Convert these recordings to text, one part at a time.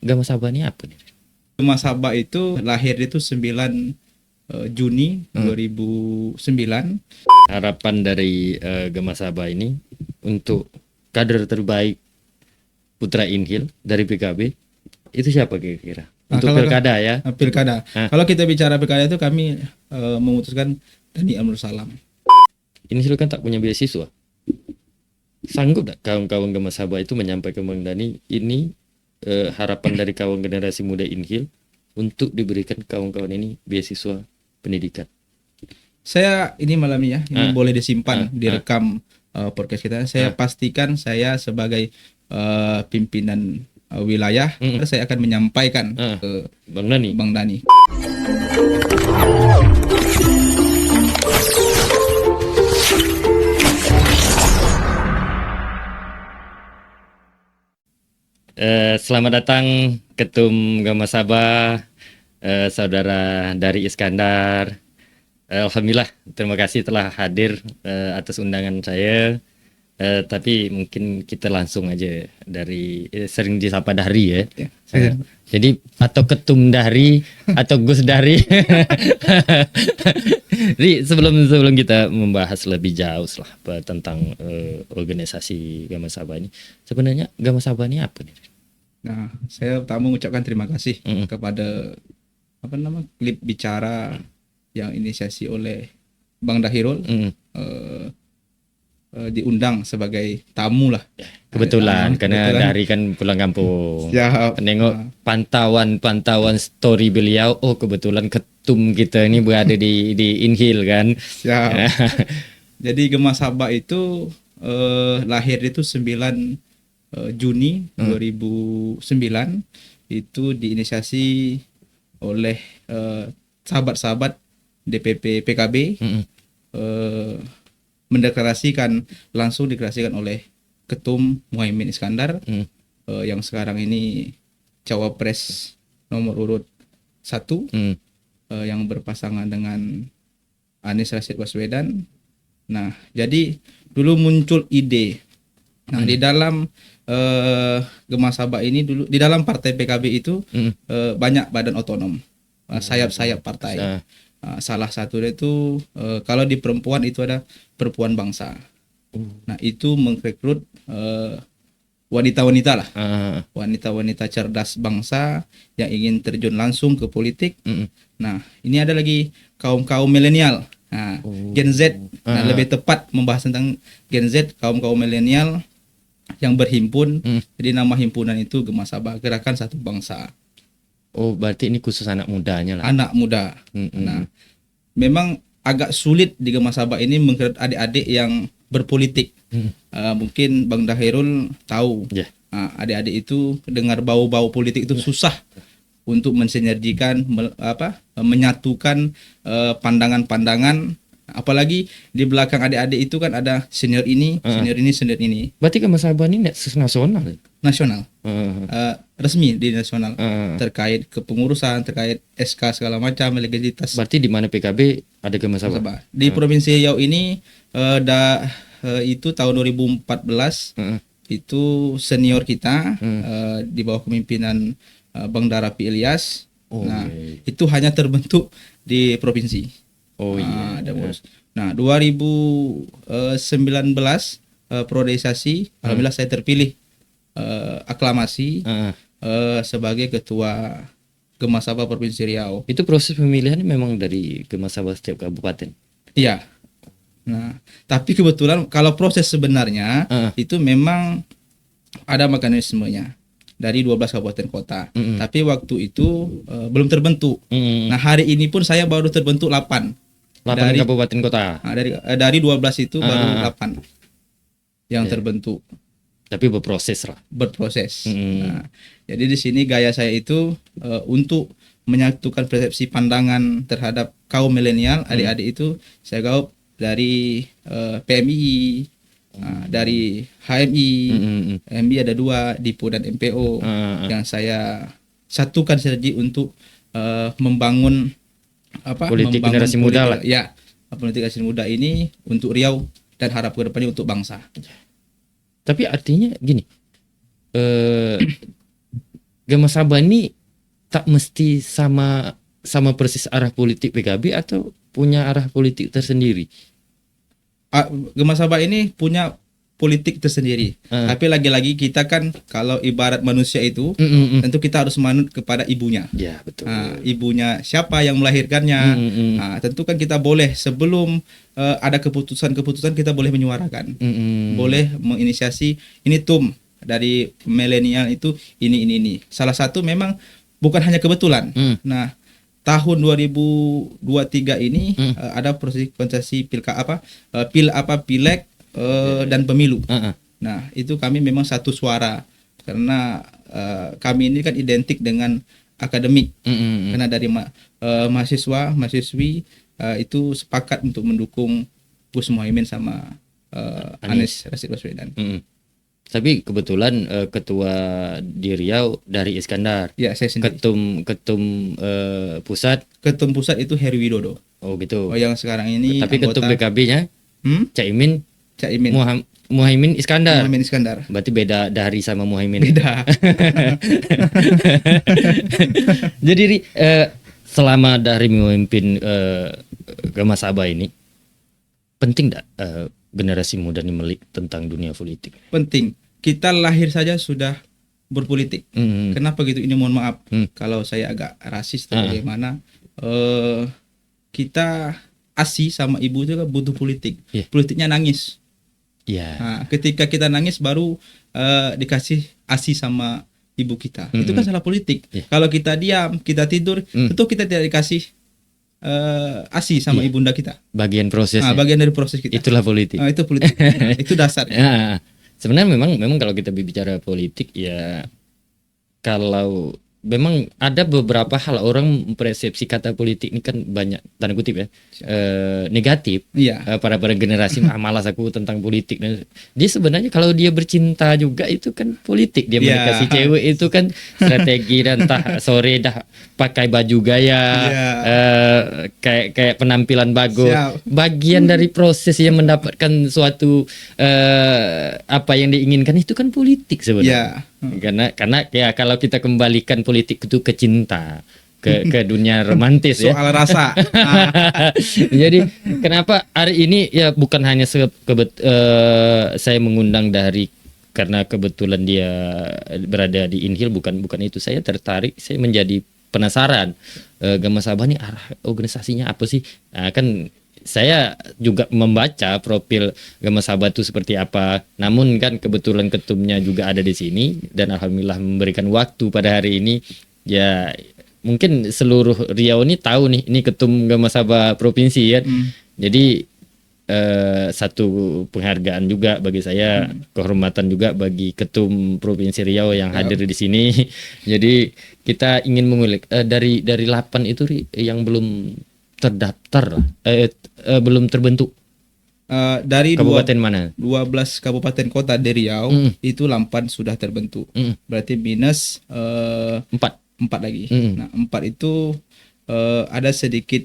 Gama Sabah ini apa nih? Gema Sabah itu lahir itu 9 Juni 2009. Harapan dari Gama Sabah ini untuk kader terbaik Putra Inhil dari PKB itu siapa kira-kira? Untuk Kalau pilkada ya. pilkada. Ah. Kalau kita bicara pilkada itu kami memutuskan Dhani Amrul Salam. Inhil kan tak punya beasiswa. Sanggup tak kawan-kawan Gama Sabah itu menyampaikan Bang Dhani ini harapan dari kawan generasi muda Inhil untuk diberikan kawan-kawan ini beasiswa pendidikan? Saya ini malam ini ya, ini boleh disimpan, Ah. direkam podcast kita. Saya pastikan saya sebagai pimpinan wilayah, saya akan menyampaikan ke Bang Dhani. Bang Dhani. Selamat datang Ketum Gama Sabah, Saudara Dari Iskandar. Alhamdulillah, terima kasih telah hadir atas undangan saya. Tapi mungkin kita langsung aja dari sering disapa Dahri ya. Jadi atau Ketum Dahri atau Gus Dahri. Jadi sebelum kita membahas lebih jauh lah tentang organisasi Gama Sabah ini, sebenarnya Gama Sabah ini apa nih? Nah, saya pertama mengucapkan terima kasih kepada klip bicara yang inisiasi oleh Bang Dahirul. Diundang sebagai tamu lah. Kebetulan karena Dahri kan pulang kampung. Siap. Nengok pantauan story beliau, oh kebetulan ketum kita ini berada di Inhil kan. Siap. Jadi Gema Sabah itu lahir itu 9 Juni 2009. Itu diinisiasi oleh sahabat-sahabat DPP PKB. Langsung dideklarasikan oleh Ketum Muhaimin Iskandar yang sekarang ini cawapres nomor urut 1 yang berpasangan dengan Anies Rashid Baswedan. Nah, jadi dulu muncul ide. Nah, di dalam Gema Sabah ini dulu di dalam partai PKB itu banyak badan otonom, sayap-sayap partai. Salah satu itu kalau di perempuan itu ada Perempuan Bangsa. Nah, itu merekrut wanita-wanita lah, wanita-wanita cerdas bangsa yang ingin terjun langsung ke politik. Nah, ini ada lagi kaum milenial, Gen Z. Nah, lebih tepat membahas tentang Gen Z, kaum milenial yang berhimpun. Jadi nama himpunan itu Gema Sabah, Gerakan Satu Bangsa. Oh, berarti ini khusus anak mudanya lah. Anak muda. Nah, memang agak sulit di Gema Sabah ini menggerak adik-adik yang berpolitik. Mungkin Bang Dahirul tahu. Adik-adik itu dengar bau-bau politik itu susah untuk mensinergikan, menyatukan pandangan-pandangan. Apalagi di belakang adik-adik itu kan ada senior ini, senior ini, senior ini. Berarti Gama Sabah ini nasional? Nasional. Resmi di nasional. Terkait kepengurusan, terkait SK segala macam, legalitas. Berarti di mana PKB ada Gama Sabah? Di Provinsi Riau ini itu tahun 2014 itu senior kita di bawah kepemimpinan Bang Darapi Ilyas. Itu hanya terbentuk di provinsi. Nah, 2019 prodesasi, alhamdulillah saya terpilih aklamasi sebagai ketua Gema Sabah Provinsi Riau. Itu proses pemilihan memang dari Gema Sabah setiap kabupaten? Iya. Nah, tapi kebetulan kalau proses sebenarnya itu memang ada mekanismenya dari 12 kabupaten kota. Tapi waktu itu belum terbentuk. Nah, hari ini pun saya baru terbentuk 8 dari kabupaten kota. Nah, dari 12 itu baru 8 yang terbentuk. Tapi berproses lah. Berproses. Nah, jadi di sini gaya saya itu untuk menyatukan persepsi pandangan terhadap kaum milenial, adik-adik itu saya gaup dari PMI, dari HMI. HMI ada 2, Dipo dan MPO, yang saya satukan sinergi untuk membangun politik generasi muda lah. Ya, politik generasi muda ini untuk Riau dan harap ke depannya untuk bangsa. Tapi artinya gini, Gama Sabah ini tak mesti sama persis arah politik PKB atau punya arah politik tersendiri. Gema Sabah ini punya politik tersendiri. Tapi lagi-lagi kita kan kalau ibarat manusia itu tentu kita harus manut kepada ibunya. Ya, betul. Ibunya siapa yang melahirkannya. Tentu kan kita boleh sebelum ada keputusan-keputusan kita boleh menyuarakan. Boleh menginisiasi ini dari milenial itu ini. Salah satu memang bukan hanya kebetulan. Nah, tahun 2023 ini ada proses kontestasi pileg dan pemilu. Nah, itu kami memang satu suara karena kami ini kan identik dengan akademik. Karena dari mahasiswi itu sepakat untuk mendukung Gus Muhaimin sama Anies Rashid Baswedan. Tapi kebetulan ketua di Riau dari Iskandar. Ya, saya sendiri. Ketum pusat. Ketum pusat itu Heri Widodo. Oh gitu. Oh, yang sekarang ini. Tapi anggota, ketum PKB-nya Caimin. Muhaimin Iskandar. Muhaimin Iskandar. Berarti beda dari sama Muhaimin. Beda. Jadi selama dari memimpin Gama Sabah ini penting enggak generasi muda ini melek tentang dunia politik? Penting. Kita lahir saja sudah berpolitik. Kenapa gitu? Ini mohon maaf kalau saya agak rasis atau bagaimana. Kita ASI sama ibu itu kan butuh politik. Politiknya nangis. Nah, ketika kita nangis baru dikasih ASI sama ibu kita. Itu kan salah politik. Kalau kita diam, kita tidur, tentu kita tidak dikasih ASI sama ibunda kita. Bagian prosesnya. Bagian dari proses kita. Itulah politik. Itu politik. Itu dasarnya. Sebenarnya memang kalau kita bicara politik ya, kalau memang ada beberapa hal orang mempersepsi kata politik ini kan banyak tanda kutip ya negatif. Para generasi malas aku tentang politik. Dia sebenarnya kalau dia bercinta juga itu kan politik. Dia mendekati cewek itu kan strategi dan entah sore dah pakai baju gaya kayak penampilan bagus. Bagian dari proses yang mendapatkan suatu apa yang diinginkan itu kan politik sebenarnya. Karena ya kalau kita kembalikan politik itu ke cinta, ke dunia romantis ya. Soal rasa. Jadi kenapa hari ini ya bukan hanya saya mengundang karena kebetulan dia berada di Inhil, bukan itu. Saya tertarik, saya menjadi penasaran Gama Sabah ini arah organisasinya apa sih? Nah, kan saya juga membaca profil Gama Sabah itu seperti apa. Namun kan kebetulan ketumnya juga ada di sini dan alhamdulillah memberikan waktu pada hari ini. Ya mungkin seluruh Riau ini tahu nih ini ketum Gama Sabah provinsi ya. Jadi satu penghargaan juga bagi saya, kehormatan juga bagi ketum provinsi Riau yang hadir di sini. Jadi kita ingin mengulik dari 8 itu yang belum terdaftar belum terbentuk. Dari kabupaten mana? 12 kabupaten kota di Riau itu 8 sudah terbentuk. Berarti minus 4 lagi. Nah, 4 itu ada sedikit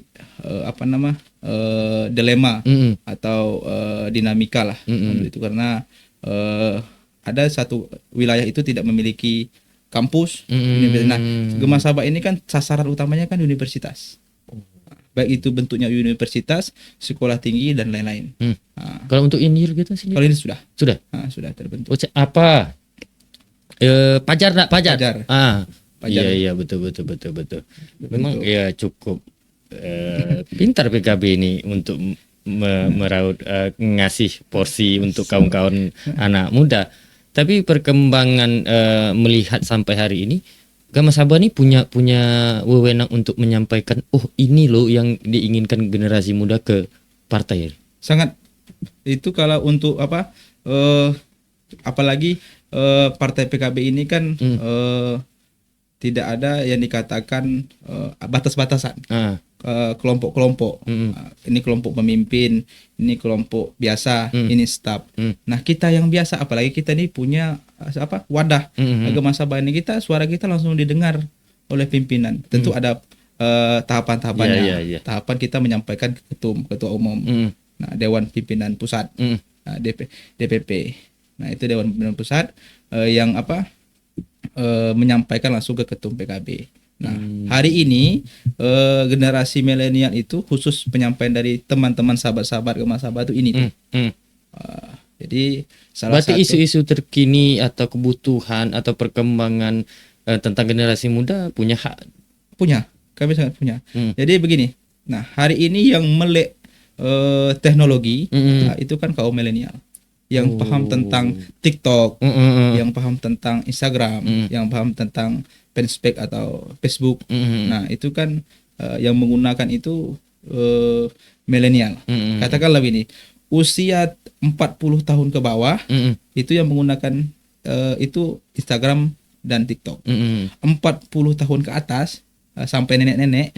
dilema atau dinamika lah itu karena ada satu wilayah itu tidak memiliki kampus. Nah, Gema Sabah ini kan sasaran utamanya kan universitas. Baik itu bentuknya universitas, sekolah tinggi dan lain-lain. Kalau untuk Inhil gitu sih? Kalau ini sudah terbentuk. Apa? Pajar. Pajar. Iya betul. Memang ya cukup pintar PKB ini untuk meraup ngasih porsi untuk kawan-kawan anak muda. Tapi perkembangan melihat sampai hari ini, Gama Sabah ini punya wewenang untuk menyampaikan, ini loh yang diinginkan generasi muda ke partai. Sangat. Itu kalau untuk apalagi partai PKB ini kan tidak ada yang dikatakan batas-batasan. Kelompok-kelompok. Ini kelompok pemimpin, ini kelompok biasa, ini staf. Nah, kita yang biasa, apalagi kita ini punya wadah Gema Sabah ini, suara kita langsung didengar oleh pimpinan. Tentu ada tahapan-tahapannya. Tahapan kita menyampaikan ke ketua umum. Nah, Dewan Pimpinan Pusat. DPP. Nah, itu Dewan Pimpinan Pusat yang menyampaikan langsung ke ketum PKB. Nah, hari ini generasi milenial itu khusus penyampaian dari teman-teman sahabat-sahabat Gema Sabah itu ini tuh. Jadi salah Berarti satu isu-isu terkini atau kebutuhan atau perkembangan tentang generasi muda punya hak. punya, kami sangat punya. Hmm. Jadi begini. Nah, hari ini yang melek teknologi itu kan kaum milenial yang paham tentang TikTok, yang paham tentang Instagram, yang paham tentang fanspage atau Facebook. Nah, itu kan yang menggunakan itu milenial. Katakanlah ini usia 40 tahun ke bawah itu yang menggunakan itu Instagram dan TikTok. 40 tahun ke atas sampai nenek-nenek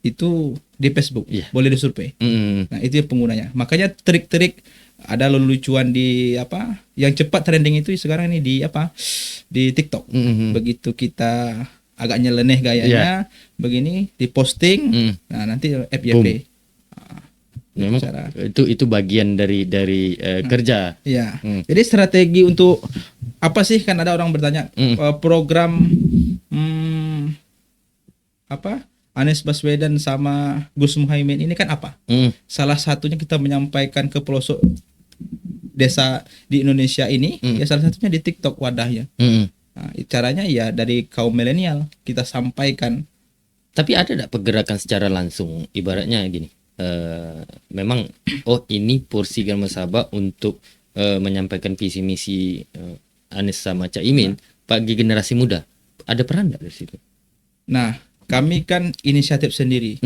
itu di Facebook, boleh disurvei. Nah, itu penggunanya. Makanya trik-trik ada lelucuan di apa yang cepat trending itu sekarang ini di apa di TikTok. Begitu kita agak nyeleneh gayanya begini diposting, nah nanti FYP. Memang itu bagian dari kerja. Iya. Jadi strategi untuk apa sih, kan ada orang bertanya program apa Anies Baswedan sama Gus Muhaimin ini kan apa? Salah satunya kita menyampaikan ke pelosok desa di Indonesia ini, ya salah satunya di TikTok wadahnya. Nah, caranya ya dari kaum milenial kita sampaikan. Tapi ada tidak pergerakan secara langsung, ibaratnya gini, memang ini porsi Gema Sabah untuk menyampaikan visi misi Anies sama Caimin bagi generasi muda, ada peran tidak dari situ? Nah, kami kan inisiatif sendiri,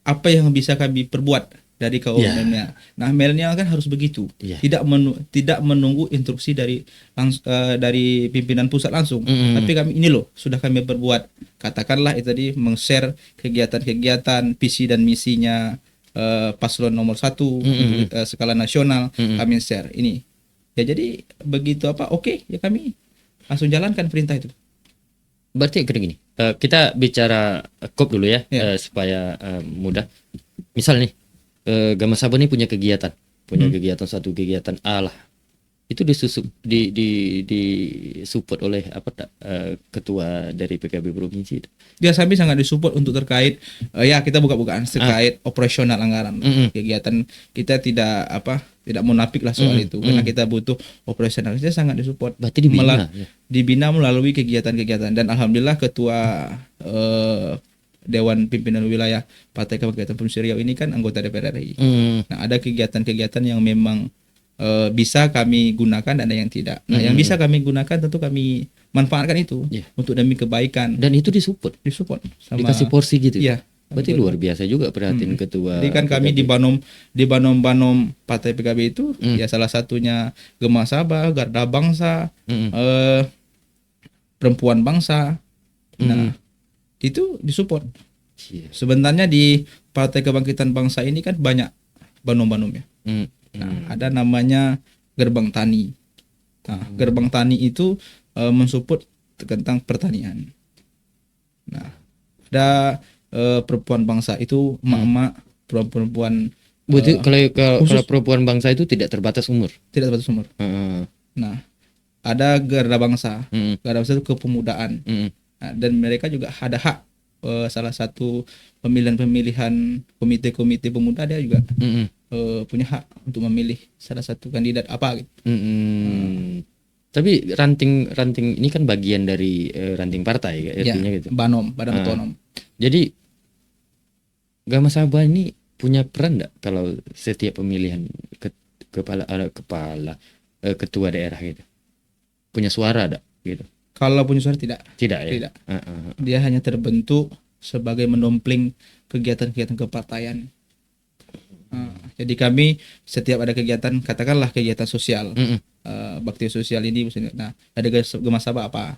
apa yang bisa kami perbuat dari kaum milenial. Nah, milenial kan harus begitu, tidak menunggu instruksi dari pimpinan pusat langsung, tapi kami ini loh sudah kami perbuat. Katakanlah itu tadi meng-share kegiatan-kegiatan visi dan misinya paslon nomor 1 skala nasional, kami share ini. Ya jadi begitu apa? Oke, ya kami langsung jalankan perintah itu. Berarti kayak gini, kita bicara KOP dulu ya, supaya mudah. Misal nih, Gema Sabah ini punya kegiatan satu kegiatan A lah, itu di support oleh ketua dari PKB provinsi. Dia kami sangat disupport untuk terkait ya kita buka-bukaan terkait operasional anggaran kegiatan kita, tidak munafik lah soal itu, karena kita butuh operasional, kita sangat disupport. Berarti dibina melalui kegiatan-kegiatan, dan alhamdulillah ketua Dewan Pimpinan Wilayah Partai Kebangkitan Provinsi Riau ini kan anggota DPR RI. Nah, ada kegiatan-kegiatan yang memang bisa kami gunakan dan ada yang tidak. Nah, yang bisa kami gunakan tentu kami manfaatkan itu untuk demi kebaikan. Dan itu disupport sama, dikasih porsi gitu. Iya. Berarti luar biasa juga perhatian ketua. Jadi kan kami di banom Partai PKB itu ya salah satunya Gema Sabah, Garda Bangsa, Perempuan Bangsa. Nah, itu disupport. Sebenarnya di Partai Kebangkitan Bangsa ini kan banyak banom-banomnya. Nah, ada namanya Gerbang Tani. Nah, Gerbang Tani itu mensupport tentang pertanian. Nah, ada Perempuan Bangsa itu emak-emak perempuan. Kalau perempuan bangsa itu tidak terbatas umur. Tidak terbatas umur. Nah, ada Garda Bangsa. Garda Bangsa itu kepemudaan. Nah, dan mereka juga ada hak, salah satu pemilihan komite-komite pemuda, dia juga punya hak untuk memilih salah satu kandidat apa gitu. Tapi ranting ini kan bagian dari ranting partai artinya gitu. Badan otonom. Jadi Gema Sabah ini punya peran enggak kalau setiap pemilihan ketua daerah gitu? Punya suara enggak gitu? Kalau punya suara tidak. Tidak. Dia hanya terbentuk sebagai mendompling kegiatan-kegiatan kepartaian. Jadi kami setiap ada kegiatan, katakanlah kegiatan sosial, bakti sosial ini, nah ada Gema Sabah apa,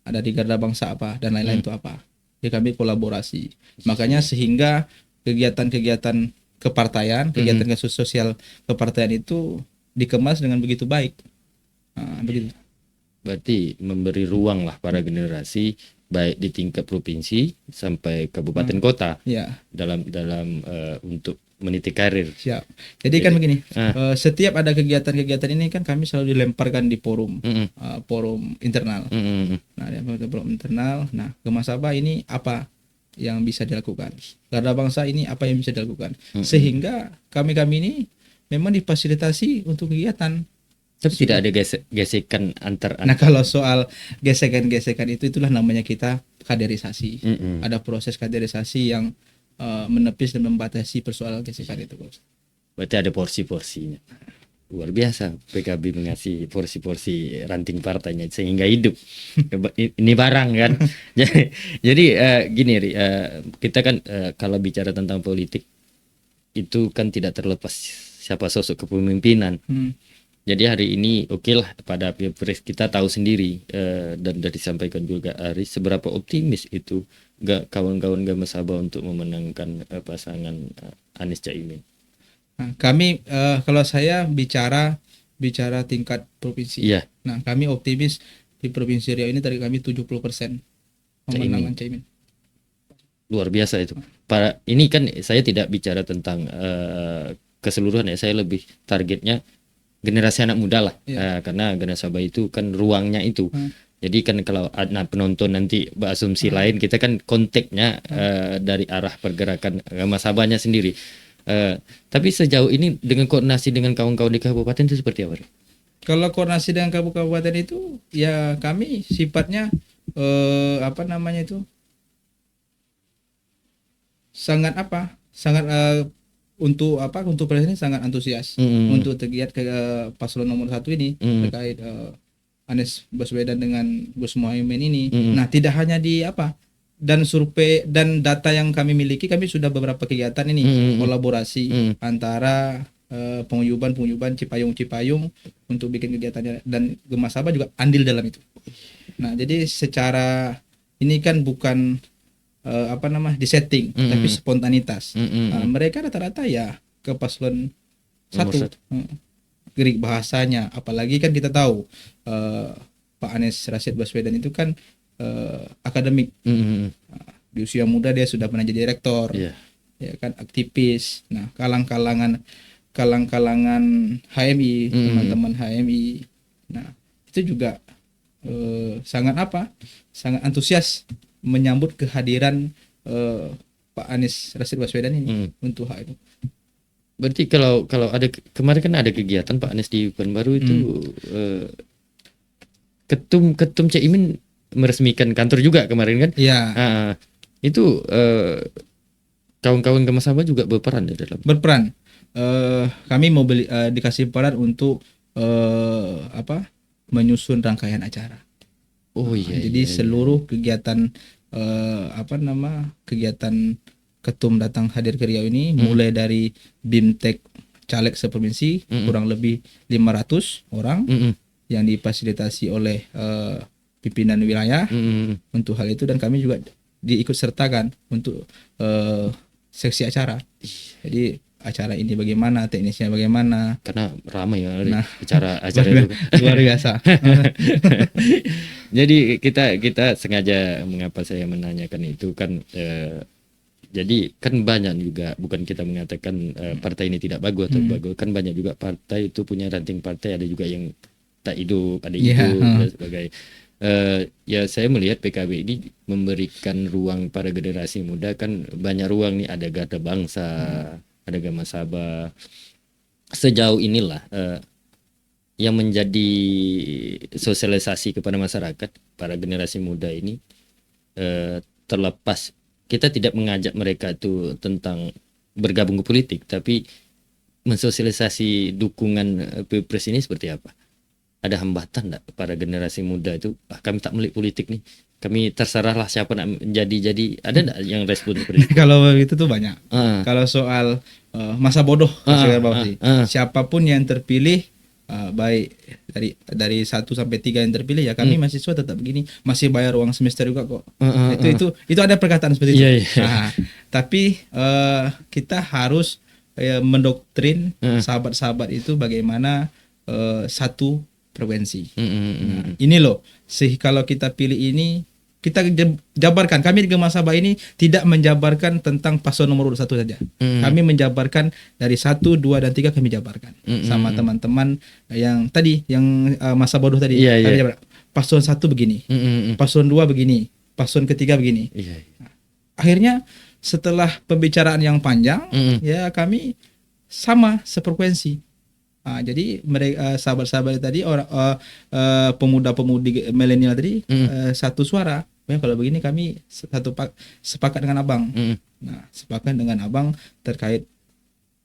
ada di Garda Bangsa apa, dan lain-lain itu apa. Jadi kami kolaborasi. Makanya sehingga kegiatan-kegiatan kepartaian, kegiatan sosial kepartaian itu dikemas dengan begitu baik. Begitu. Berarti memberi ruang lah para generasi baik di tingkat provinsi sampai kabupaten kota Ya, dalam untuk meniti karir. siap. Jadi kan begini, Ah. setiap ada kegiatan-kegiatan ini kan kami selalu dilemparkan di forum Mm-mm. forum internal. Mm-mm. Nah, di forum internal. Nah, Gemasaba ini apa yang bisa dilakukan? Garda Bangsa ini apa yang bisa dilakukan? Sehingga kami-kami ini memang difasilitasi untuk kegiatan. Tapi tidak ada gesekan antar. Nah, kalau soal gesekan-gesekan itulah namanya kita kaderisasi. Mm-mm. Ada proses kaderisasi yang menepis dan membatasi persoalan gesekan itu, Bos. Berarti ada porsi-porsinya. Luar biasa PKB mengasih porsi-porsi ranting partainya sehingga hidup. Ini barang kan. Jadi gini Ri, kita kan kalau bicara tentang politik itu kan tidak terlepas siapa sosok kepemimpinan. Jadi hari ini oke lah pada Pilpres kita tahu sendiri dan dari disampaikan juga Ari seberapa optimis itu kawan-kawan Gamasaba untuk memenangkan pasangan Anies Caimin. Nah, kami kalau saya bicara tingkat provinsi. Iya. Nah, kami optimis di Provinsi Riau ini dari kami 70% pemenangan Caimin. Luar biasa itu. Ini kan saya tidak bicara tentang keseluruhan ya, saya lebih targetnya generasi anak muda lah. Karena Ganasaba itu kan ruangnya itu. Jadi kan kalau ada penonton nanti berasumsi lain, kita kan konteksnya dari arah pergerakan Gamasabanya sendiri. Tapi sejauh ini dengan koordinasi dengan kawan-kawan di kabupaten itu seperti apa? Kalau koordinasi dengan kabupaten itu ya kami sifatnya apa namanya itu sangat untuk presiden sangat antusias untuk tergiat ke paslon nomor 1 ini terkait Anies Baswedan dengan Gus Muhaimin ini. Nah, tidak hanya di dan survei dan data yang kami miliki, kami sudah beberapa kegiatan ini kolaborasi antara penguyuban Cipayung untuk bikin kegiatannya, dan Gemasaba juga andil dalam itu. Nah, jadi secara ini kan bukan disetting, tapi spontanitas. Mereka rata-rata ya ke paslon 1. Gerik bahasanya, apalagi kan kita tahu Pak Anies Rashid Baswedan itu kan akademik. Di usia muda dia sudah pernah jadi rektor, ya kan, aktivis. Nah, kalang-kalangan HMI, teman-teman HMI. Nah, itu juga sangat antusias menyambut kehadiran Pak Anies Rashid Baswedan ini untuk hal itu. Berarti kalau ada kemarin kan ada kegiatan Pak Anies di Pekanbaru itu ketum Caimin meresmikan kantor juga kemarin kan? Iya. Itu kawan-kawan Gamasaba juga berperan di dalam. Berperan. Kami mau dikasih peran untuk menyusun rangkaian acara. Oh iya. Jadi seluruh kegiatan kegiatan ketum datang hadir ke Riau ini mulai dari BIMTEK caleg seprovinsi kurang lebih 500 orang yang difasilitasi oleh pimpinan wilayah untuk hal itu, dan kami juga diikut sertakan untuk seksi acara. Jadi acara ini bagaimana, teknisnya bagaimana, karena ramai ya acara itu luar biasa. Jadi kita sengaja, mengapa saya menanyakan itu kan jadi kan banyak juga, bukan kita mengatakan partai ini tidak bagus atau bagus, kan banyak juga partai itu punya ranting partai, ada juga yang tak hidup, ada hidup dan sebagainya. Ya saya melihat PKB ini memberikan ruang para generasi muda, kan banyak ruang nih, ada Garda Bangsa, ada Gamasaba. Sejauh inilah yang menjadi sosialisasi kepada masyarakat, para generasi muda ini, terlepas kita tidak mengajak mereka itu tentang bergabung ke politik, tapi mensosialisasi dukungan Pilpres ini seperti apa? Ada hambatan enggak para generasi muda itu? Kami tak melek politik nih, kami terserahlah siapa nak jadi. Ada enggak yang respon seperti itu? Kalau itu tuh banyak. Kalau soal masa bodoh, siapapun yang terpilih, baik dari 1 sampai 3 yang terpilih, ya kami mahasiswa tetap begini, masih bayar uang semester juga kok. Itu ada perkataan seperti itu. Nah, tapi kita harus mendoktrin sahabat-sahabat itu bagaimana satu frekuensi. Nah, ini loh, kalau kita pilih ini, kita jabarkan. Kami di Gema Sabah ini tidak menjabarkan tentang paslon nomor urut 1 saja. Kami menjabarkan dari 1, 2, dan 3 kami jabarkan. Sama teman-teman yang tadi, yang masa bodoh tadi. Kami jabarkan. Paslon 1 begini, paslon 2 begini, paslon ketiga begini. Nah, akhirnya setelah pembicaraan yang panjang, ya kami sama sefrekuensi. Jadi mereka sahabat-sahabat tadi orang pemuda-pemudi milenial tadi satu suara. Ya, kalau begini kami sepakat dengan abang. Nah, sepakat dengan abang terkait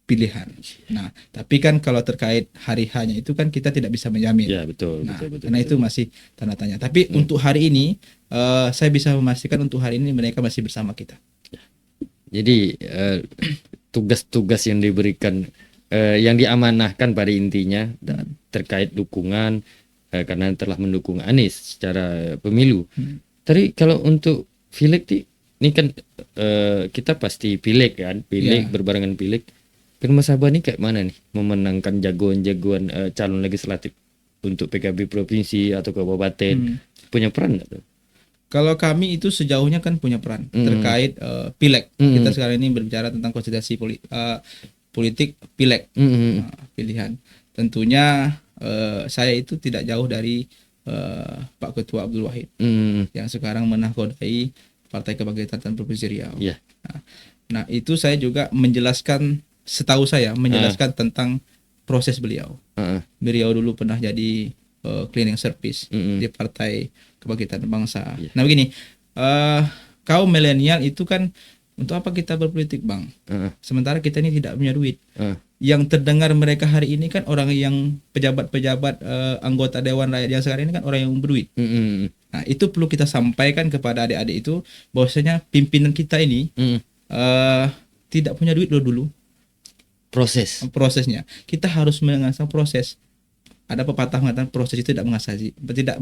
pilihan. Nah, tapi kan kalau terkait hari hanya itu kan kita tidak bisa menjamin. Ya, betul. Nah, betul, karena itu masih tanda tanya. Tapi untuk hari ini saya bisa memastikan untuk hari ini mereka masih bersama kita. Jadi tugas-tugas yang diberikan, yang diamanahkan pada intinya terkait dukungan, karena telah mendukung Anies secara pemilu. Tapi kalau untuk pileg ini kan kita pasti pileg kan, berbarengan pileg. Gema Sabah ini kayak mana nih memenangkan jagoan-jagoan calon legislatif untuk PKB provinsi atau kabupaten, punya peran nggak tuh? Kalau kami itu sejauhnya kan punya peran terkait pileg. Kita sekarang ini berbicara tentang konsultasi politik pileg, pilihan. Tentunya saya itu tidak jauh dari Pak Ketua Abdul Wahid yang sekarang menahkodai Partai Kebangkitan Provinsi Riau. Nah, itu saya juga menjelaskan, setahu saya menjelaskan tentang proses beliau. Beliau dulu pernah jadi cleaning service di Partai Kebangkitan Bangsa. Nah begini, kaum milenial itu kan, untuk apa kita berpolitik, Bang? Sementara kita ini tidak punya duit. Yang terdengar mereka hari ini kan orang yang pejabat-pejabat anggota Dewan Rakyat yang sekarang ini kan orang yang berduit. Nah, itu perlu kita sampaikan kepada adik-adik itu bahwasanya pimpinan kita ini tidak punya duit dulu. Prosesnya kita harus mengasah proses. Ada pepatah mengatakan proses itu tidak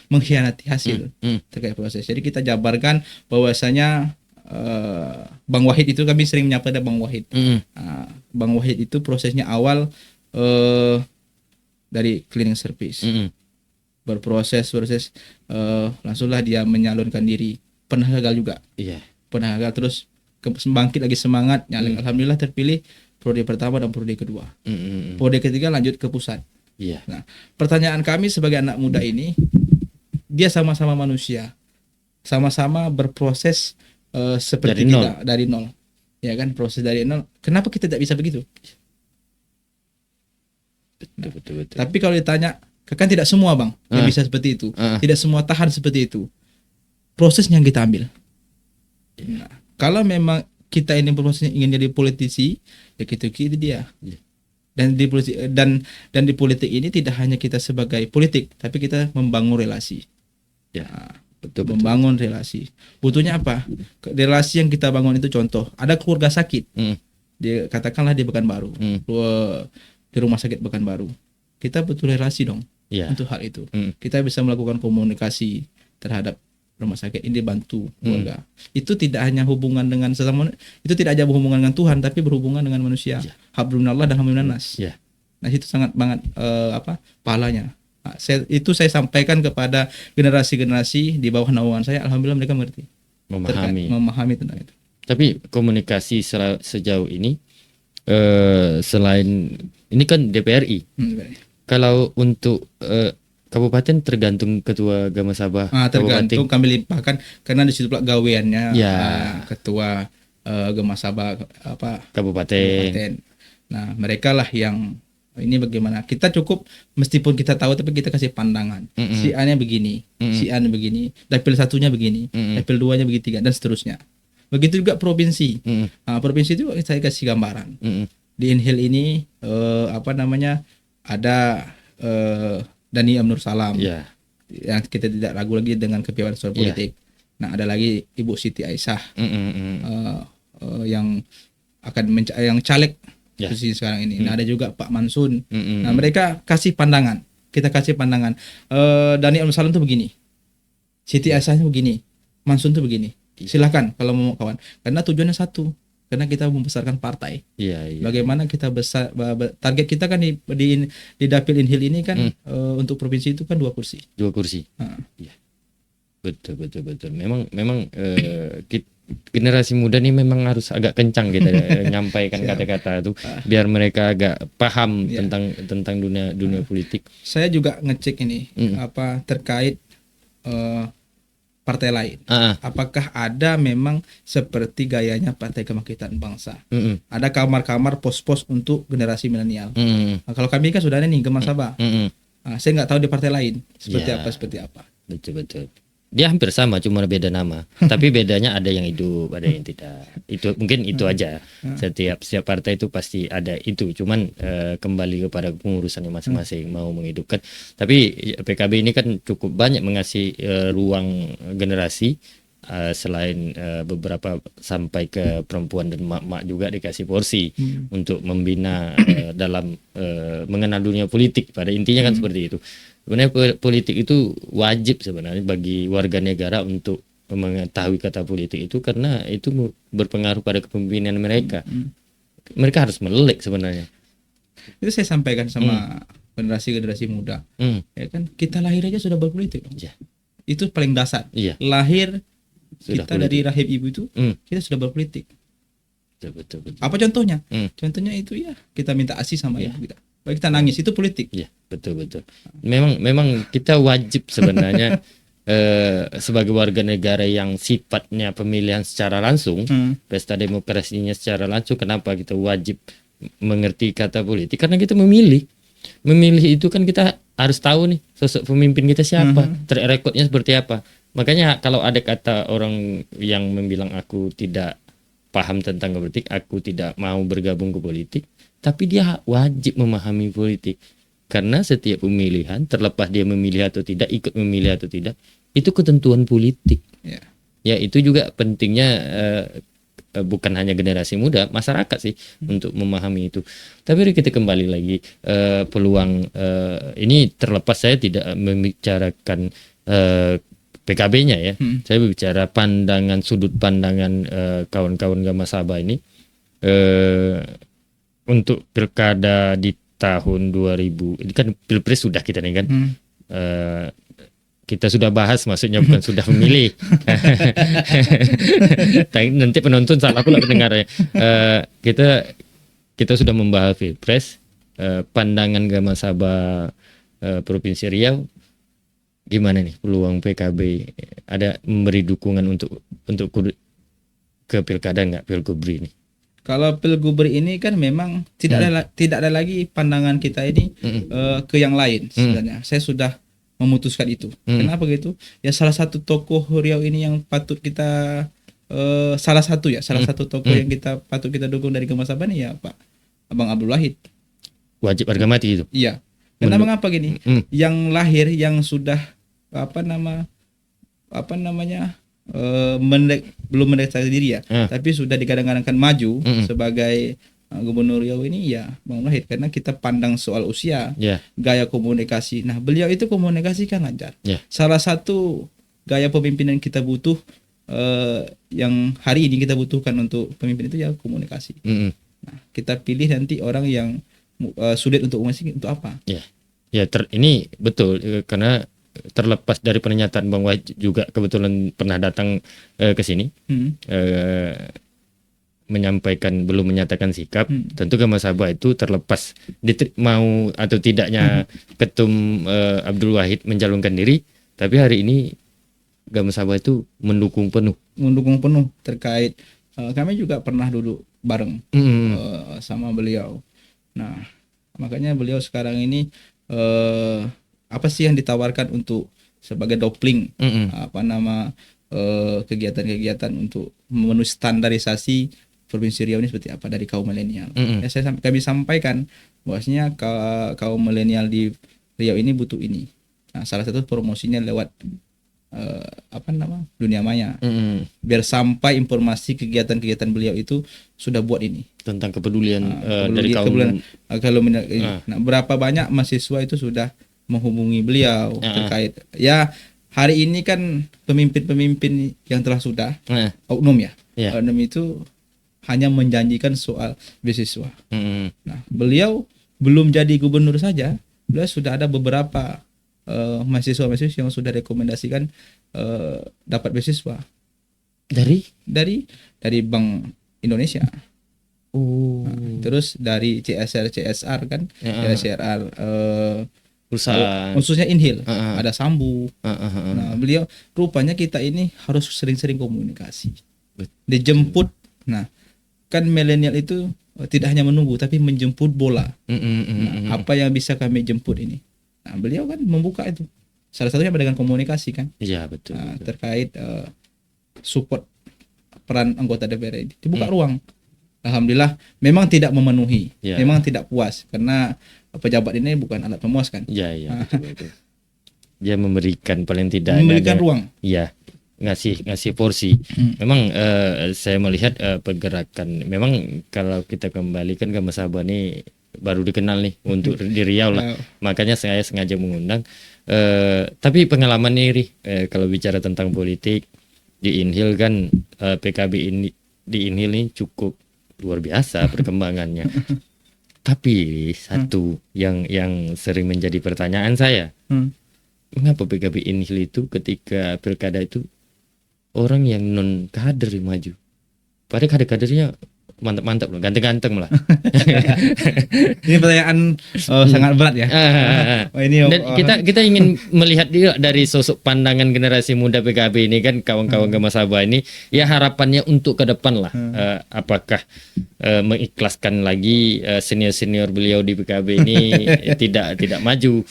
mengkhianati hasil terkait proses. Jadi kita jabarkan bahwasanya Bang Wahid itu, kami sering menyapa ada Bang Wahid. Bang Wahid itu prosesnya awal dari cleaning service, berproses langsunglah dia menyalurkan diri. Pernah gagal juga, pernah gagal terus bangkit lagi semangat, alhamdulillah terpilih periode pertama dan periode kedua. Periode ketiga lanjut ke pusat. Nah, pertanyaan kami sebagai anak muda ini, dia sama-sama manusia, sama-sama berproses seperti kita dari nol, ya kan, proses dari nol. Kenapa kita tidak bisa begitu? Betul. Tapi kalau ditanya, kan tidak semua, Bang, yang bisa seperti itu, tidak semua tahan seperti itu. Prosesnya yang kita ambil. Nah, kalau memang kita ini berprosesnya ingin jadi politisi, ya gitu dia. Dan di politik ini tidak hanya kita sebagai politik, tapi kita membangun relasi. Betul. Membangun relasi. Butuhnya apa? Relasi yang kita bangun itu, contoh, ada keluarga sakit. Dia katakanlah di Pekanbaru, di rumah sakit Pekanbaru. Kita butuh relasi dong untuk hal itu. Kita bisa melakukan komunikasi terhadap rumah sakit ini, bantu keluarga. Itu tidak hanya hubungan dengan sesama, itu tidak hanya berhubungan dengan Tuhan, tapi berhubungan dengan manusia. Hablunallah dan hablunnas. Nah, itu sangat banget pahalanya. Nah, saya sampaikan kepada generasi-generasi di bawah naungan saya. Alhamdulillah mereka mengerti, memahami tentang itu. Tapi komunikasi sejauh ini, selain ini kan DPRI, kalau untuk kabupaten tergantung ketua Gema Sabah. Tergantung, kami limpahkan karena di situ pula gaweannya ketua Gema Sabah kabupaten. Nah, mereka lah yang ini bagaimana. Kita cukup, meskipun kita tahu tapi kita kasih pandangan. Si A-nya begini, si A-nya begini, dapil satunya begini, dapil 2-nya begitu, dan seterusnya. Begitu juga provinsi. Provinsi itu saya kasih gambaran. Di Inhil ini ada Dhani Amnur Salam, yang kita tidak ragu lagi dengan kepiawaian soal politik. Nah, ada lagi Ibu Siti Aisyah yang akan yang caleg posisi sekarang ini. Nah, ada juga Pak Mansun. Nah, mereka kasih pandangan, kita kasih pandangan. Dhani Amnur Salam tuh begini, Siti Aisyah tuh begini, Mansun tuh begini. Silakan kalau mau kawan, karena tujuannya satu, karena kita membesarkan partai. Iya, iya. Bagaimana kita target kita kan di Dapil Inhil ini kan untuk provinsi itu kan 2 kursi. 2 kursi. Iya. Betul. Memang generasi muda nih memang harus agak kencang kita nyampaikan kata-kata itu biar mereka agak paham tentang dunia politik. Saya juga ngecek ini terkait partai lain. Apakah ada memang seperti gayanya Partai Kebangkitan Bangsa? Ada kamar-kamar pos-pos untuk generasi milenial. Nah, kalau kami kan sudah ada nih Gema Sabah. Saya nggak tahu di partai lain seperti apa. Betul. Dia hampir sama, cuma beda nama. Tapi bedanya ada yang hidup, ada yang tidak. Itu mungkin itu aja. Setiap partai itu pasti ada itu. Cuman kembali kepada pengurusannya masing-masing mau menghidupkan. Tapi PKB ini kan cukup banyak mengasih ruang generasi. Selain beberapa sampai ke perempuan dan mak-mak juga dikasih porsi untuk membina dalam mengenal dunia politik. Pada intinya kan seperti itu. Sebenarnya politik itu wajib sebenarnya bagi warga negara untuk mengetahui kata politik itu karena itu berpengaruh pada kepemimpinan mereka. Mereka harus melek sebenarnya. Itu saya sampaikan sama generasi muda. Ya kan, kita lahir aja sudah berpolitik. Ya. Itu paling dasar. Iya. Lahir Sudah kita politik. dari rahim ibu itu kita sudah berpolitik. Betul. Apa contohnya? Contohnya itu ya kita minta ASI sama ibu kita. Baik kita nangis itu politik. Iya, betul. Memang kita wajib sebenarnya sebagai warga negara yang sifatnya pemilihan secara langsung, pesta demokrasinya secara langsung. Kenapa kita wajib mengerti kata politik? Karena kita memilih. Memilih itu kan kita harus tahu nih sosok pemimpin kita siapa, track recordnya seperti apa. Makanya kalau ada kata orang yang membilang aku tidak paham tentang politik, aku tidak mau bergabung ke politik, tapi dia wajib memahami politik. Karena setiap pemilihan, terlepas dia memilih atau tidak, ikut memilih atau tidak, itu ketentuan politik. Ya itu juga pentingnya bukan hanya generasi muda, masyarakat sih untuk memahami itu. Tapi kita kembali lagi peluang ini terlepas saya tidak membicarakan PKB-nya ya. Saya berbicara sudut pandangan kawan-kawan Gama Sabah ini untuk pilkada di tahun 2000. Ini kan pilpres sudah kita nih kan. Kita sudah bahas, maksudnya bukan sudah memilih. Nanti penonton salah pula pendengarnya. Kita sudah membahas pilpres. Pandangan Gama Sabah Provinsi Riau gimana nih peluang PKB ada memberi dukungan untuk ke pilkada nggak Pilgubri ini? Kalau Pilgubri ini kan memang tidak ada lagi pandangan kita ini ke yang lain sebenarnya. Saya sudah memutuskan itu. Kenapa gitu? Ya salah satu tokoh Riau ini yang patut kita salah satu tokoh yang kita patut kita dukung dari Gema Sabah nih ya Pak Abang Abdul Wahid. Wajib harga mati itu. Iya. Karena mengapa gini? Yang lahir yang sudah belum mendeklarasikan diri ya, tapi sudah digadang-gadangkan maju sebagai Gubernur Riau ini ya Bang Wahid, karena kita pandang soal usia, gaya komunikasi. Nah, beliau itu komunikasi kan lancar. Salah satu gaya pemimpinan kita butuh yang hari ini kita butuhkan untuk pemimpin itu ya komunikasi. Nah, kita pilih nanti orang yang sulit untuk komunikasi untuk apa? Ini betul karena terlepas dari pernyataan Bang Wahid juga kebetulan pernah datang ke sini belum menyatakan sikap. Tentu Gama Sabah itu terlepas mau atau tidaknya Ketum Abdul Wahid mencalonkan diri, tapi hari ini Gama Sabah itu mendukung penuh terkait kami juga pernah duduk bareng sama beliau. Nah, makanya beliau sekarang ini apa sih yang ditawarkan untuk sebagai dopling kegiatan-kegiatan untuk memenuhi standarisasi Provinsi Riau ini seperti apa dari kaum milenial. Kami sampaikan bahwasanya kaum milenial di Riau ini butuh ini. Nah, salah satu promosinya lewat dunia maya. Biar sampai informasi kegiatan-kegiatan beliau itu sudah buat ini tentang kepedulian dari kaum Nah, berapa banyak mahasiswa itu sudah menghubungi beliau terkait ya hari ini kan pemimpin-pemimpin yang telah sudah oknum ya. Oknum itu hanya menjanjikan soal beasiswa. Nah, beliau belum jadi gubernur saja, beliau sudah ada beberapa mahasiswa-mahasiswa yang sudah rekomendasikan dapat beasiswa dari Bank Indonesia. Terus dari CSR kan, CSR perusahaan khususnya Inhil, ada Sambu. Nah, beliau rupanya kita ini harus sering-sering komunikasi, dijemput. Nah, kan milenial itu tidak hanya menunggu tapi menjemput bola. Nah, apa yang bisa kami jemput ini? Nah, beliau kan membuka itu. Salah satunya dengan komunikasi kan. Iya betul. Nah, terkait support peran anggota DPR ini dibuka ruang. Alhamdulillah memang tidak memenuhi, memang tidak puas karena pejabat ini bukan alat pemuaskan. Iya betul. Dia memberikan paling tidak ruang. Iya, ngasih porsi. Memang saya melihat pergerakan. Memang kalau kita kembalikan ke Mas Abah ini baru dikenal nih untuk di Riau lah. Makanya saya sengaja mengundang. Tapi pengalaman nih kalau bicara tentang politik di Inhil kan PKB ini di Inhil ini cukup luar biasa perkembangannya. Tapi satu yang sering menjadi pertanyaan saya, mengapa PKB Inhil itu ketika pilkada itu orang yang non kader yang maju, padahal kader-kadernya mantap-mantap loh, ganteng-ganteng lah. Ini pertanyaan sangat berat ya. Dan kita ingin melihat dia dari sosok pandangan generasi muda PKB ini kan, kawan-kawan Gama Sabah ini, ya harapannya untuk ke depan lah. Apakah mengikhlaskan lagi senior-senior beliau di PKB ini tidak maju,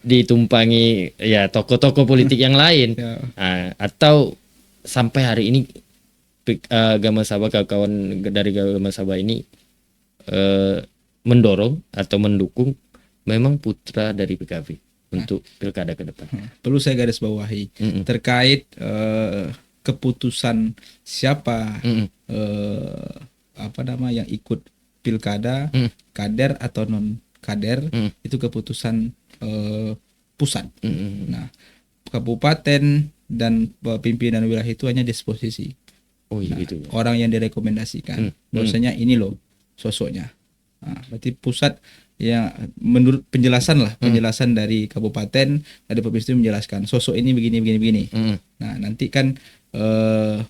ditumpangi ya tokoh-tokoh politik yang lain, atau sampai hari ini Gama Sabah, kawan-kawan dari Gama Sabah ini mendorong atau mendukung memang putra dari PKB untuk pilkada ke depan. Perlu saya garis bawahi terkait keputusan siapa yang ikut pilkada, kader atau non kader, itu keputusan pusat. Nah, kabupaten dan pimpinan wilayah itu hanya disposisi. Gitu. Orang yang direkomendasikan, bahwasanya ini loh sosoknya. Nah, berarti pusat ya menurut penjelasan dari kabupaten, dari provinsi itu menjelaskan sosok ini begini. Nah, nanti kan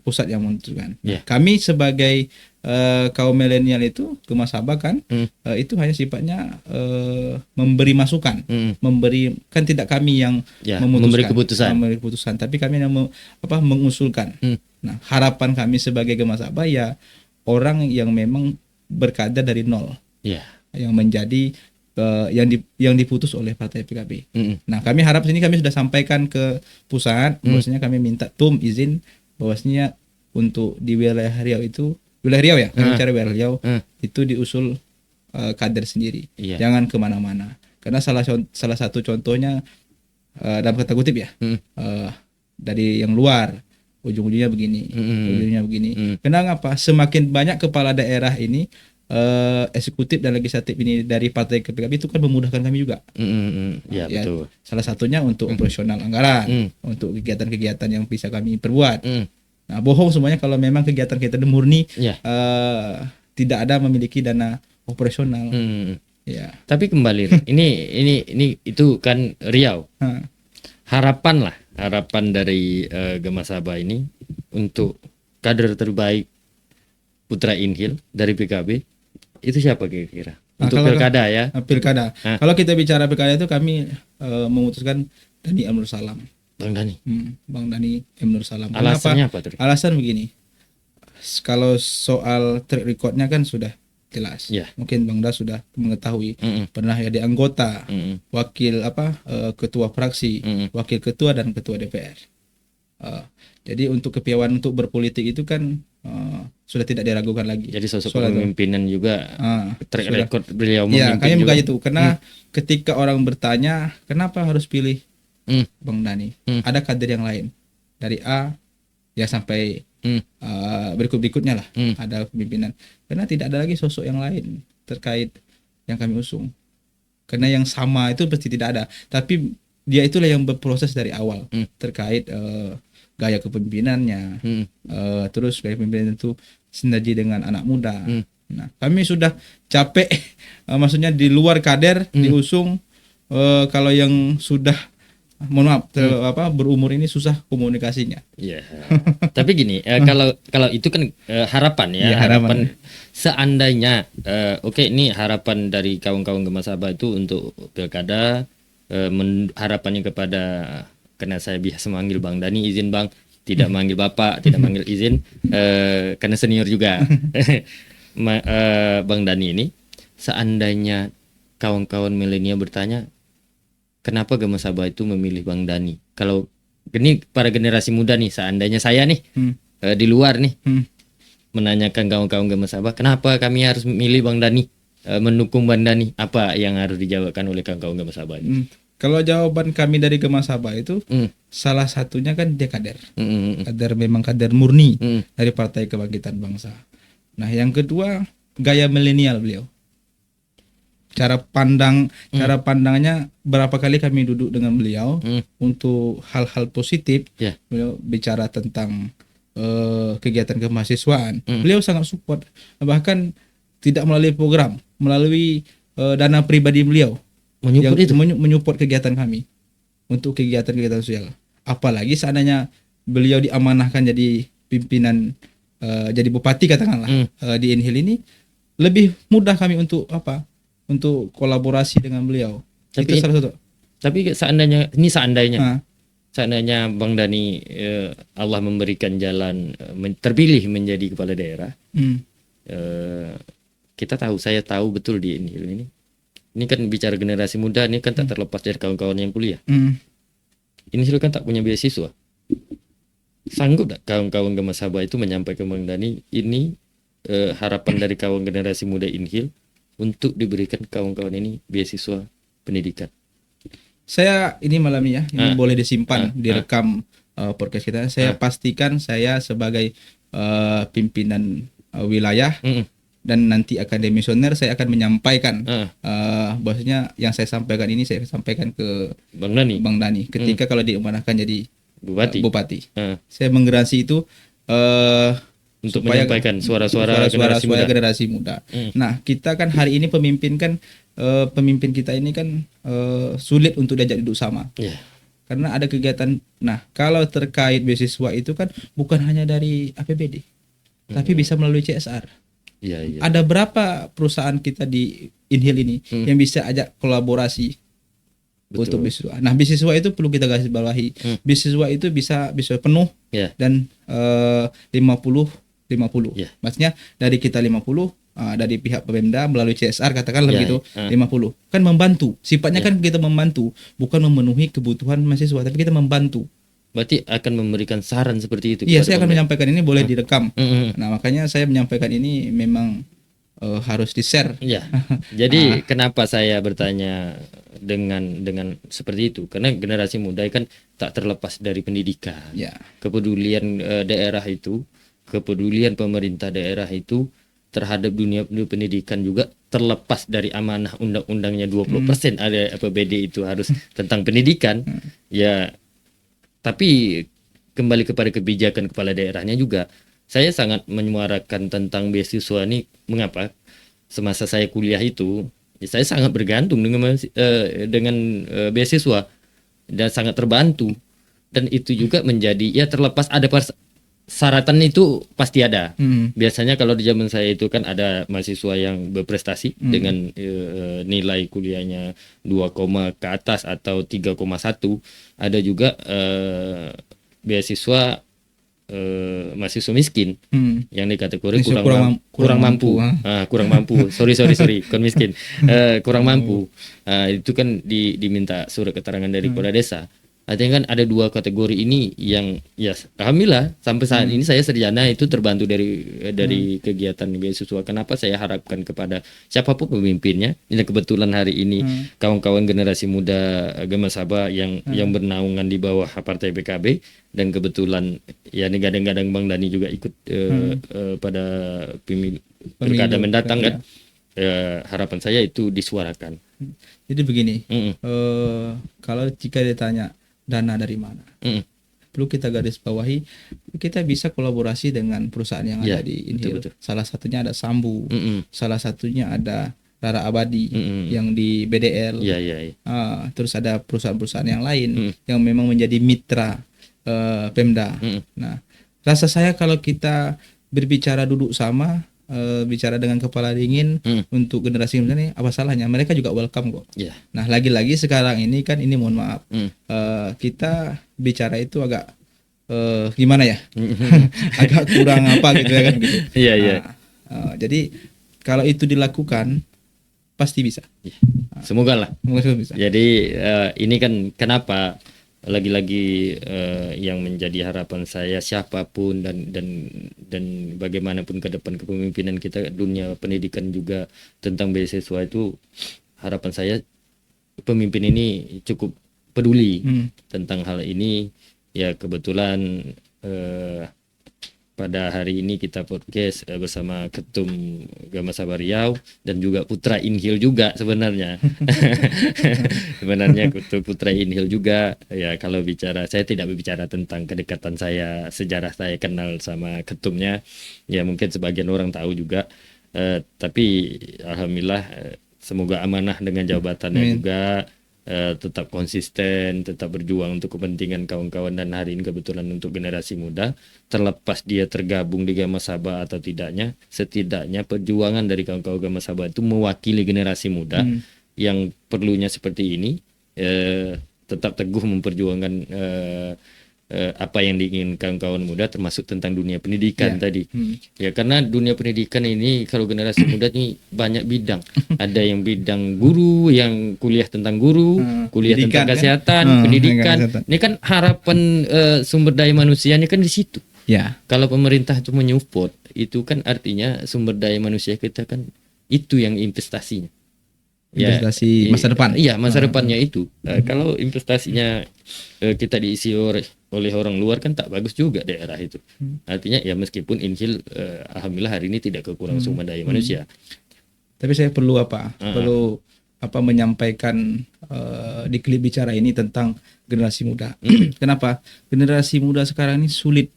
pusat yang menentukan. Kami sebagai kaum milenial itu ke Mas Abah kan itu hanya sifatnya memberi masukan, kan tidak kami yang memberi keputusan, tapi kami yang mengusulkan. Nah, harapan kami sebagai Gama Sabah ya orang yang memang berkader dari nol, yang menjadi yang diputus oleh partai PKB. Nah, kami harap sini kami sudah sampaikan ke pusat, bahwasanya kami minta izin bahwasanya untuk di wilayah Riau itu, wilayah Riau ya, kami bicara wilayah Riau itu diusul kader sendiri, jangan kemana-mana. Karena salah satu contohnya dalam kata kutip ya, dari yang luar. Ujung-ujungnya begini. Kenapa? Semakin banyak kepala daerah ini, eksekutif dan legislatif ini dari partai PKB itu kan memudahkan kami juga. Betul. Salah satunya untuk operasional anggaran, untuk kegiatan-kegiatan yang bisa kami perbuat. Nah, bohong semuanya kalau memang kegiatan murni tidak ada memiliki dana operasional. Tapi kembali, ini itu kan Riau. Harapan dari Gama Sabah ini untuk kader terbaik putra Inhil dari PKB itu siapa kira-kira? Untuk pilkada ya? Pilkada. Kalau kita bicara pilkada itu kami memutuskan Dhani M. Nur Salam. Bang Dhani. Bang Dhani M. Nur Salam. Alasannya apa? Alasan begini. Kalau soal track recordnya kan sudah jelas. Mungkin Bang Da sudah mengetahui, pernah jadi anggota, wakil ketua fraksi, wakil ketua dan ketua DPR. Jadi untuk kepiawaian untuk berpolitik itu kan sudah tidak diragukan lagi. Jadi sosok kepemimpinan juga, track record beliau memimpin. Kami bukan itu, karena ketika orang bertanya kenapa harus pilih Bang Dhani, ada kader yang lain dari A ya sampai berikutnya lah, ada pemimpinan, karena tidak ada lagi sosok yang lain terkait yang kami usung, karena yang sama itu pasti tidak ada, tapi dia itulah yang berproses dari awal terkait gaya kepemimpinannya, terus gaya kepemimpinan itu sinergi dengan anak muda. Nah, kami sudah capek, maksudnya di luar kader diusung, kalau yang sudah mohon maaf berumur ini susah komunikasinya. Iya. Tapi gini, kalau itu kan harapan ya, Iya, harapan. Seandainya oke, ini harapan dari kawan-kawan Gema Sabah itu untuk pilkada, harapannya kepada, karena saya biasa manggil Bang Dani, izin Bang, tidak manggil Bapak, tidak manggil izin, karena senior juga. Bang Dani ini, seandainya kawan-kawan milenial bertanya, kenapa Gema Sabah itu memilih Bang Dani? Kalau ini para generasi muda nih, seandainya saya nih di luar nih menanyakan kawan-kawan Gema Sabah, kenapa kami harus memilih Bang Dani, mendukung Bang Dani? Apa yang harus dijawabkan oleh kawan-kawan Gema Sabah ini? Kalau jawaban kami dari Gema Sabah itu salah satunya kan dia kader. Kader, memang kader murni dari Partai Kebangkitan Bangsa. Nah, yang kedua gaya milenial beliau. Cara pandangnya, berapa kali kami duduk dengan beliau untuk hal-hal positif. Beliau bicara tentang kegiatan kemahasiswaan. Beliau sangat support, bahkan tidak melalui program, melalui dana pribadi beliau menyupport kegiatan kami untuk kegiatan-kegiatan sosial. Apalagi seandainya beliau diamanahkan jadi pimpinan, jadi bupati katakanlah di Inhil ini, lebih mudah kami untuk untuk kolaborasi dengan beliau. Itu salah satu. Tapi seandainya Bang Dani Allah memberikan jalan terpilih menjadi kepala daerah, saya tahu betul di Inhil ini kan bicara generasi muda, ini kan tak terlepas dari kawan-kawan yang kuliah. Inhil kan tak punya beasiswa. Sanggup tak kawan-kawan Gema Sabah itu menyampaikan Bang Dani, ini harapan dari kawan generasi muda Inhil untuk diberikan kawan-kawan ini beasiswa pendidikan? Saya ini malam ya, ini boleh disimpan, direkam podcast kita. Saya pastikan saya sebagai pimpinan wilayah dan nanti akademisioner, saya akan menyampaikan bahwasanya yang saya sampaikan ini saya sampaikan ke Bang Dani ketika kalau diamanahkan jadi bupati. Saya menggeransi itu untuk menyampaikan suara-suara generasi muda. Nah, kita kan hari ini pemimpin kita ini kan sulit untuk diajak duduk sama. Karena ada kegiatan. Nah, kalau terkait beasiswa itu kan bukan hanya dari APBD, tapi bisa melalui CSR. Ada berapa perusahaan kita di Inhil ini yang bisa ajak kolaborasi untuk beasiswa. Nah, beasiswa itu perlu kita garis bawahi. Beasiswa itu bisa penuh dan 50-50. Maksudnya dari kita 50, dari pihak Pemda melalui CSR katakanlah begitu 50. Kan membantu. Sifatnya kan kita membantu, bukan memenuhi kebutuhan mahasiswa, tapi kita membantu. Berarti akan memberikan saran seperti itu? Iya, saya akan menyampaikan ini, boleh direkam. Nah, makanya saya menyampaikan ini memang harus di-share. Jadi kenapa saya bertanya dengan seperti itu? Karena generasi muda kan tak terlepas dari pendidikan. Kepedulian daerah itu, kepedulian pemerintah daerah itu terhadap dunia pendidikan juga terlepas dari amanah undang-undangnya 20% ada APBD itu harus tentang pendidikan. Tapi kembali kepada kebijakan kepala daerahnya juga, saya sangat menyuarakan tentang beasiswa ini. Mengapa? Semasa saya kuliah itu, saya sangat bergantung dengan beasiswa dan sangat terbantu. Dan itu juga menjadi, terlepas ada persyaratan itu pasti ada. Biasanya kalau di zaman saya itu kan ada mahasiswa yang berprestasi dengan nilai kuliahnya 2, ke atas atau 3,1. Ada juga beasiswa mahasiswa miskin yang dikategori kurang mampu. Kurang mampu. Sorry, bukan miskin. Kurang mampu. Itu kan diminta surat keterangan dari kepala desa. Artinya kan ada 2 kategori ini yang alhamdulillah sampai saat ini saya sarjana itu terbantu dari kegiatan beasiswa. Kenapa saya harapkan kepada siapapun pemimpinnya. Ini kebetulan hari ini kawan-kawan generasi muda Gema Sabah yang bernaungan di bawah Partai PKB, dan kebetulan ini gadang-gadang Bang Dani juga ikut pada pilkada mendatang kan. Harapan saya itu disuarakan. Jadi begini, kalau jika ditanya dana dari mana, perlu kita garis bawahi, kita bisa kolaborasi dengan perusahaan yang Ya, ada di Inhil. betul. Salah satunya ada Sambu, Mm-mm. salah satunya ada Rara Abadi Mm-mm. yang di BDL. Iya, iya, iya. Terus ada perusahaan-perusahaan yang lain Mm. yang memang menjadi mitra Pemda. Mm-mm. Nah, rasa saya kalau kita berbicara duduk sama, bicara dengan kepala dingin untuk generasi muda ini, apa salahnya? Mereka juga welcome kok. Iya. Nah, lagi-lagi sekarang ini kan, ini mohon maaf, Mm. kita bicara itu agak gimana ya? Mm. Agak kurang apa gitu ya kan gitu. Iya, iya. Jadi kalau itu dilakukan pasti bisa. Semoga lah. Mungkin bisa. Jadi ini kan kenapa lagi-lagi yang menjadi harapan saya, siapapun dan bagaimanapun ke depan kepemimpinan kita, dunia pendidikan juga tentang beasiswa itu, harapan saya pemimpin ini cukup peduli tentang hal ini. Ya kebetulan pada hari ini kita podcast bersama Ketum Gama Sabah Riau dan juga Putra Inhil juga sebenarnya. Sebenarnya Putra Inhil juga. Ya kalau bicara, saya tidak berbicara tentang kedekatan saya, sejarah saya kenal sama ketumnya. Ya mungkin sebagian orang tahu juga. Tapi alhamdulillah semoga amanah dengan jabatannya juga. Tetap konsisten, tetap berjuang untuk kepentingan kawan-kawan, dan hari ini kebetulan untuk generasi muda, terlepas dia tergabung di Gama Sabah atau tidaknya, setidaknya perjuangan dari kawan-kawan Gama Sabah itu mewakili generasi muda yang perlunya seperti ini, tetap teguh memperjuangkan apa yang diinginkan kawan muda, termasuk tentang dunia pendidikan tadi. Ya karena dunia pendidikan ini kalau generasi muda ini banyak bidang. Ada yang bidang guru, yang kuliah tentang guru, kuliah tentang kesehatan, pendidikan. Ini kan harapan sumber daya manusianya kan di situ. Ya. Kalau pemerintah itu menyupport, itu kan artinya sumber daya manusia kita kan itu yang investasinya. Investasi masa depan. Iya, masa depannya itu. Kalau investasinya kita diisi oleh orang luar kan tak bagus juga daerah itu. Artinya ya meskipun Inhil alhamdulillah hari ini tidak kekurangan sumber daya manusia. Tapi saya perlu perlu menyampaikan di klip bicara ini tentang generasi muda. Kenapa? Generasi muda sekarang ini sulit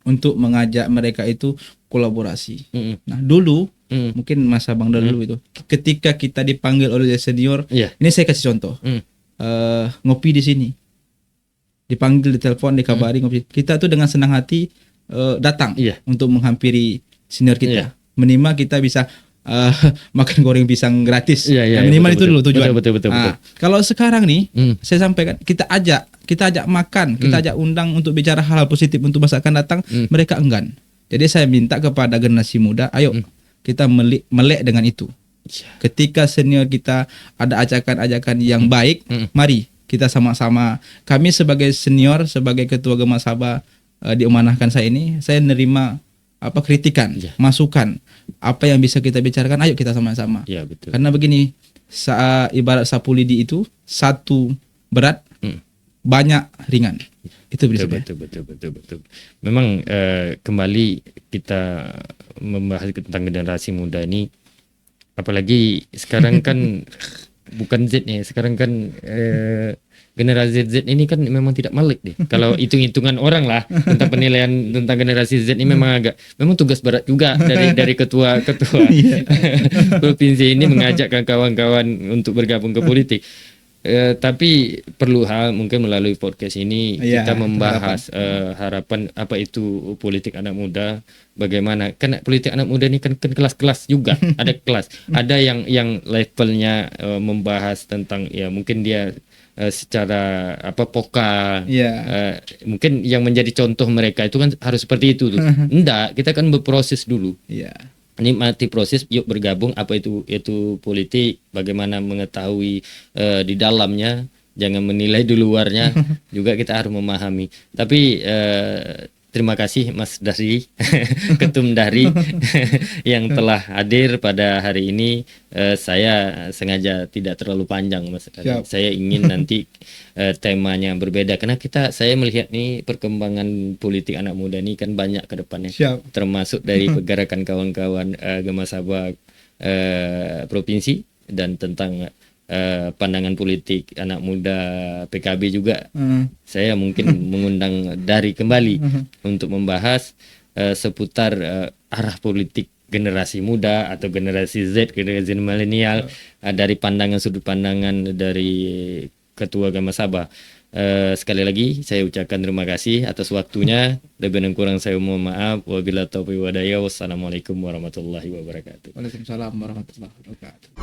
untuk mengajak mereka itu kolaborasi. Nah, dulu mungkin Mas Abang dulu itu, ketika kita dipanggil oleh senior, ini saya kasih contoh, ngopi di sini, dipanggil, ditelepon, dikabari ngopi, kita tuh dengan senang hati datang untuk menghampiri senior kita. Minimal kita bisa makan goreng pisang gratis. Minimal betul, itu dulu tujuan. Betul. Kalau sekarang nih, saya sampaikan, kita ajak makan, kita ajak undang untuk bicara hal-hal positif untuk masa akan datang, mereka enggan. Jadi saya minta kepada generasi muda, ayo kita melek dengan itu. Ketika senior kita ada ajakan-ajakan yang baik, mari kita sama-sama. Kami sebagai senior, sebagai ketua Gama Sabah diamanahkan saya ini, saya nerima kritikan, masukan, apa yang bisa kita bicarakan, ayo kita sama-sama. Betul. Karena begini, ibarat sapu lidi itu, satu berat, banyak ringan. Itu betul. Memang kembali kita membahas tentang generasi muda ini, apalagi sekarang kan bukan Z nih, sekarang kan generasi Z ini kan memang tidak melek deh. Kalau hitung-hitungan orang lah tentang penilaian tentang generasi Z ini memang tugas berat juga dari ketua provinsi ini mengajak kawan-kawan untuk bergabung ke politik. Tapi perlu mungkin melalui podcast ini kita membahas harapan apa itu politik anak muda, bagaimana, karena politik anak muda ini kan kelas-kelas juga. Ada kelas, ada yang levelnya membahas tentang mungkin dia secara poka, mungkin yang menjadi contoh mereka itu kan harus seperti itu tuh. Enggak, kita kan berproses dulu. Nikmati proses, yuk bergabung, apa itu politik, bagaimana mengetahui di dalamnya, jangan menilai di luarnya. Juga kita harus memahami. Tapi terima kasih Mas Dari, Ketum Dari yang telah hadir pada hari ini. Saya sengaja tidak terlalu panjang Mas Dari. Saya ingin nanti temanya berbeda, karena saya melihat nih perkembangan politik anak muda ini kan banyak ke depannya. Termasuk dari pergerakan kawan-kawan Gama Sabah provinsi, dan tentang pandangan politik anak muda PKB juga. Saya mungkin mengundang dari kembali untuk membahas seputar arah politik generasi muda atau generasi Z, generasi milenial, dari sudut pandangan dari Ketua Gama Sabah. Sekali lagi saya ucapkan terima kasih atas waktunya. Lebih dan kurang saya mohon maaf. Wabillahi taufiq wal hidayah. Wassalamualaikum warahmatullahi wabarakatuh. Waalaikumsalam warahmatullahi wabarakatuh.